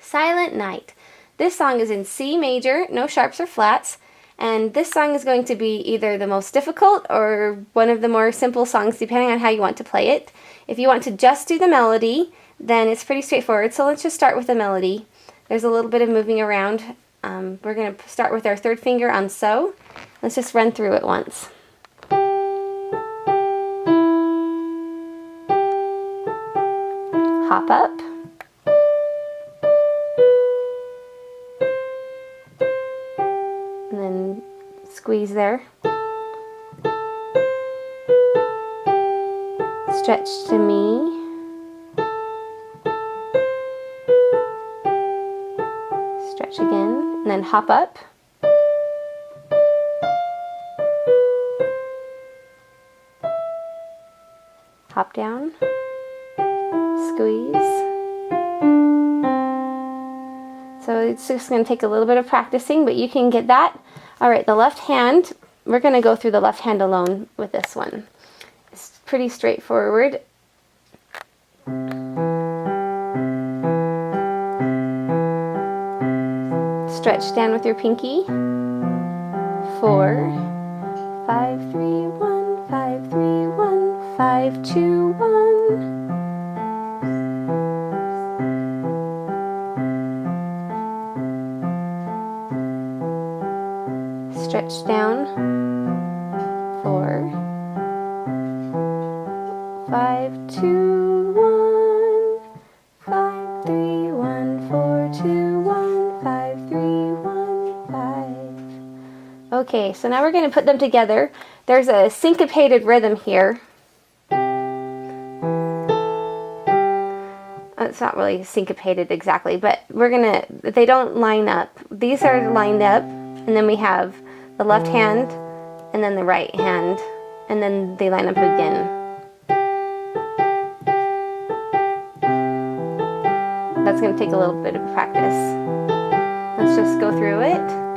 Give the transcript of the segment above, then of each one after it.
Silent Night. This song is in C major, no sharps or flats, and this song is going to be either the most difficult or one of the more simple songs depending on how you want to play it. If you want to just do the melody, then it's pretty straightforward, so let's just start with the melody. There's a little bit of moving around. We're going to start with our third finger on So. Let's just run through it once. Hop up. And then squeeze there. Stretch to Mi. Stretch again, and then hop up. Hop down. Squeeze. So it's just going to take a little bit of practicing, but you can get that. Alright, the left hand, we're going to go through the left hand alone with this one. It's pretty straightforward. Stretch down with your pinky. 4, 5, 3, 1, 5, 3, 1, 5, 2, 1. Stretch down. 4, 5, 2, 1, 5, 3, 1, 4, 2, 1, 5, 3, 1, 5. Okay, so now we're going to put them together. There's a syncopated rhythm here. It's not really syncopated exactly, but they don't line up. These are lined up, and then we have the left hand, and then the right hand, and then they line up again. That's going to take a little bit of practice. Let's just go through it.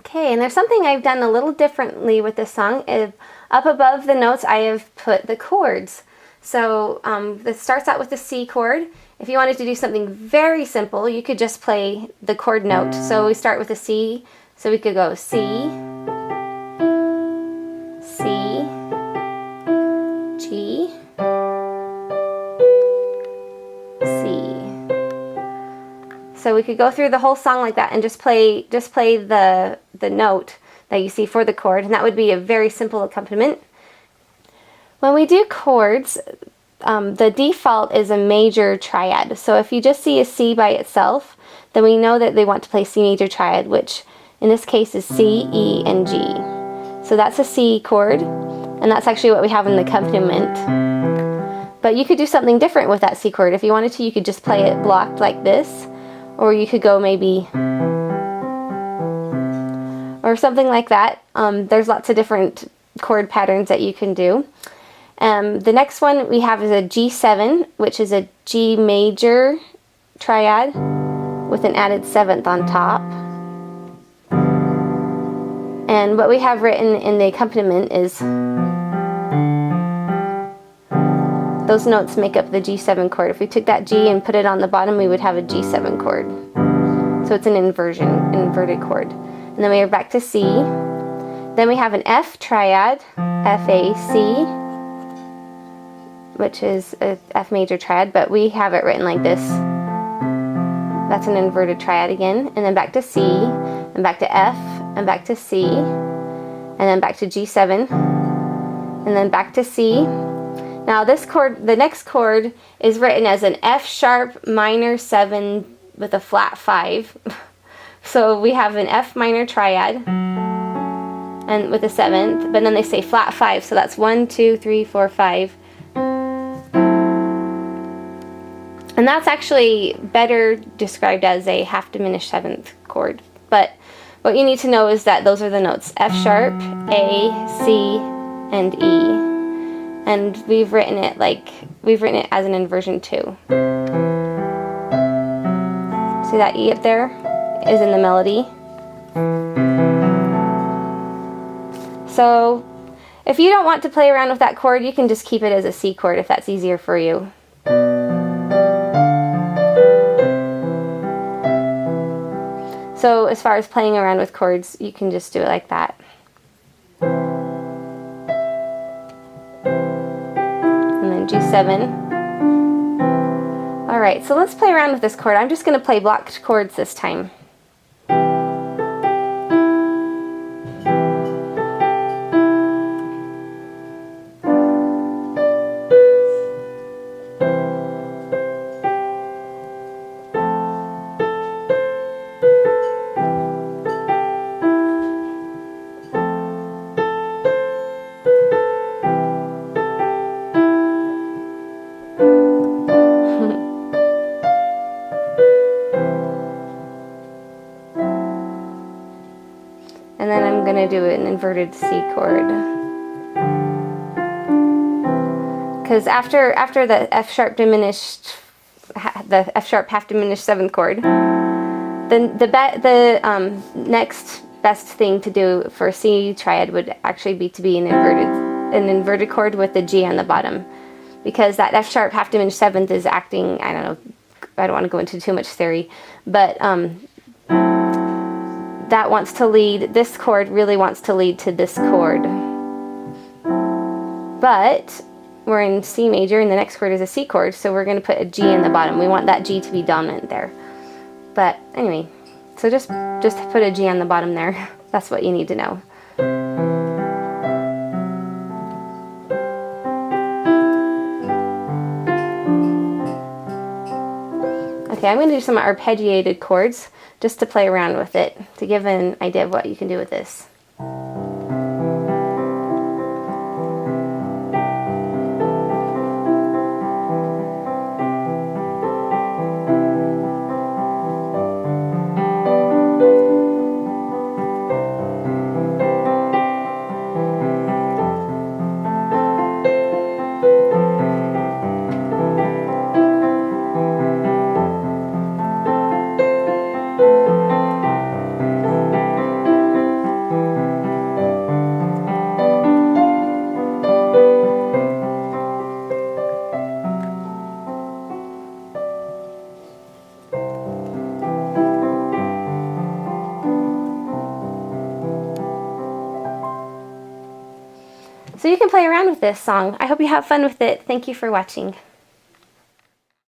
Okay, and there's something I've done a little differently with this song. Up above the notes, I have put the chords. So this starts out with the C chord. If you wanted to do something very simple, you could just play the chord note. So we start with a C, so we could go C, C, G, C. So we could go through the whole song like that and just play the note that you see for the chord, and that would be a very simple accompaniment. When we do chords, the default is a major triad. So if you just see a C by itself, then we know that they want to play C major triad, which in this case is C, E, and G. So that's a C chord, and that's actually what we have in the accompaniment. But you could do something different with that C chord. If you wanted to, you could just play it blocked like this, or you could go maybe, or something like that. There's lots of different chord patterns that you can do. The next one we have is a G7, which is a G major triad with an added 7th on top. And what we have written in the accompaniment is those notes make up the G7 chord. If we took that G and put it on the bottom, we would have a G7 chord. So it's an inverted chord. And then we are back to C. Then we have an F triad, F-A-C, which is a F major triad, but we have it written like this. That's an inverted triad again. And then back to C, and back to F, and back to C, and then back to G7, and then back to C. Now this chord, the next chord, is written as an F sharp minor 7 with a flat 5. So we have an F minor triad and with a 7th, but then they say flat 5, so that's 1, 2, 3, 4, 5. And And that's actually better described as a half diminished seventh chord. But what you need to know is that those are the notes: F sharp, A, C, and E. And we've written it as an inversion too. See that E up there is in the melody. So if you don't want to play around with that chord, you can just keep it as a C chord if that's easier for you. So as far as playing around with chords, you can just do it like that. And then G7. Alright, so let's play around with this chord. I'm just going to play blocked chords this time. And then I'm going to do an inverted C chord. Because after the F sharp half diminished seventh chord, then the next best thing to do for a C triad would actually be to be an inverted chord with the G on the bottom. Because that F sharp half diminished seventh is acting, I don't know, I don't want to go into too much theory, but that wants to lead, this chord really wants to lead to this chord. But we're in C major and the next chord is a C chord, so we're going to put a G in the bottom. We want that G to be dominant there. But anyway, so just put a G on the bottom there. That's what you need to know. Okay, I'm going to do some arpeggiated chords just to play around with it, to give an idea of what you can do with this. So you can play around with this song. I hope you have fun with it. Thank you for watching.